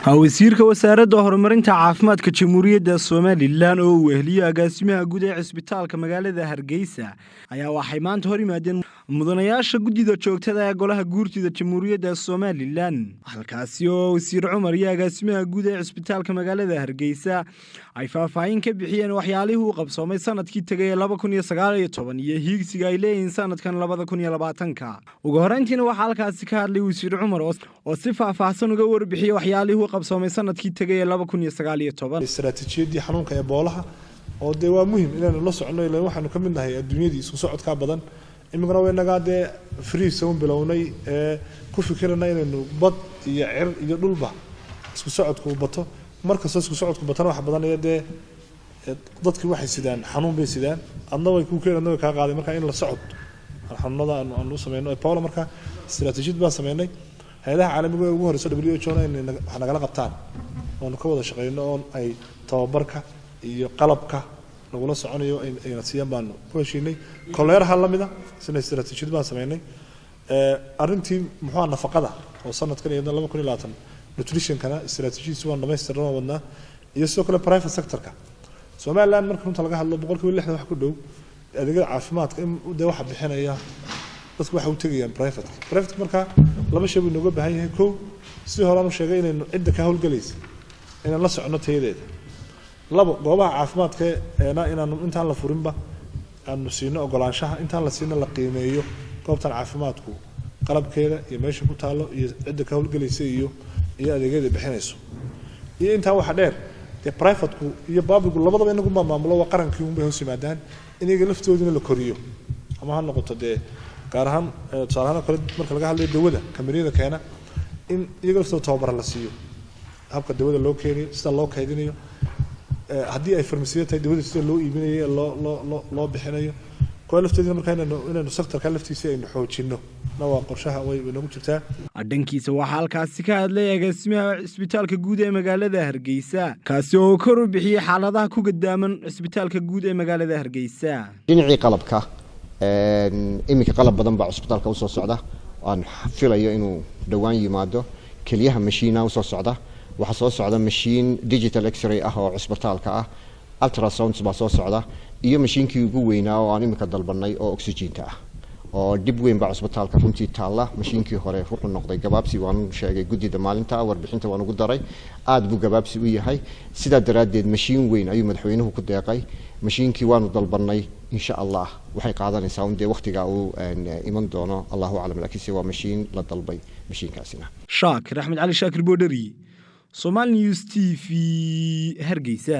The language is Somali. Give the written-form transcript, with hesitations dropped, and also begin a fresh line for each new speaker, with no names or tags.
wasiirka wasaaradda horumarinta caafimaadka Jamhuuriyadda Soomaaliland oo uu weheliyo agaasimaha guud ee cisbitaalka magaalada Hargeysa ayaa waxay maanta hor yimaadeen mudanayaasha gudida joogtada ee golaha guurtida Jamhuuriyadda Soomaaliland halkaasi oo wasiir Cumar iyo agaasimaha guud ee cisbitaalka magaalada Hargeysa ay faahfaahin ka bixiyeen waxyaalihii uu qabsoomay sanadkii tagay 2019 iyo hiigsiga ay leeyihiin sanadkan 2020 ugu horeyntiina waxa halkaasi ka hadlay wasiir Cumar oo si faahfaahsan uga warbixiyay waxyaalihii qabsoomay sanadkii tagay 2019
istaraatiijiyadii xanuunka Ebola oo de waa muhiim inaan la socono ilaa waxaanu ka mid nahay adduunyada isku socodka badan imigana way nagaade free zone bilownay ku fikirana inaynu bad iyo cir iyo dhulba isku socodku bato marka isku socodku batana wax badan ee dadkii waxay sidaan xanuun bay sidaan adna way ku keenayaan ka qaaday marka in la socod xanuunada aanu sameeyno Ebola marka istaraatiijiyad baa sameeynay hay'adaha caalamiga ugu horeysa WHO waxa nagala qabtaan oo ka wada shaqeyno oo ay tababarka iyo qalabka lagula soconayo ay nasiyaan baan ku heshiinay koleeraha lamida sida istaraatiijiyad baan sameeynay arintii muxuu nafaqada oo sanadkan iyo 2020 nutrition kana istaraatiijiyadu waa dhameystirnaa wadna iyo sidoo kale private sector-ka Soomaaliland marka inta laga hadlo 60% wax ku dhow adeegyada caafimaadka in waxa bixinaya dadku waxa uu tagayaan private marka laba shay inuu uga baahan yahay koow si hore aanu sheegay inaynu cid ka hawlgalayso inaan la socono tayadeeda labo goobaha caafimaadka inaanu intaan la furinba aanu siino ogolaanshaha intaan la siino la qiimeeyo goobtan caafimaadku qalabkeeda iyo meesha ku taalo iyo cid ka hawlgalaysa iyo adeegyada bixinayso iyo intaa waxa dheer private-ku iyo public-ku labadaba inagu maamulo waa qarankii uun bay hoos yimaadaan inaga laftoodina la koriyo ama ha noqoto gaar ahaan tusaalahaan kale marka laga hadlayo dawada kamariyada keena in iyaga laftooda tababar la siiyo habka dawada loo keenayo sida loo kaydinayo haddii ay farmasiyo tahay dawada sida loo iibinayo loo bixinayo kuwa lafteedina marka inaynu sector-ka laftiisa aynu xoojino waa qorshaha way nagu jirtaa
dhankiisa waxa halkaasi ka hadlay agaasimaha cisbitaalka guud ee magaalada Hargeysa kaasi oo kor u bixiyay xaaladaha ku gadaaman cisbitaalka guud ee magaalada Hargeysa
dhinacii qalabka imika qalab badan baa cisbitaalka u soo socda aan filayo inuu dhawaan yimaado kaliyaha machine u soo socda waxa soo socda machine digital x-ray ah oo cisbitaalka ah ultrasound baa soo socda iyo machiinkii ugu weynaa oo aan imika dalbanay oo oxygen-ta ah oo dib weyn baa cisbitaalka runtii taala machiinkii hore wuxuu noqday gabaabsi waan sheegay gudida maalinta warbixinta waan ugu daray aad buu gabaabsi u yahay sida daraadeed machine weyn ayuu madaxweynuhu ku deeqay machiinkii waanu dalbanay insha Allah waxay qaadanaysaa in waqtiga uu iman doono Allahu a'lam laakiin waa machine la dalbay machiinkaasina
Shaakir Axmed Ali Shaakir Boodari Somali News TV Hargeysa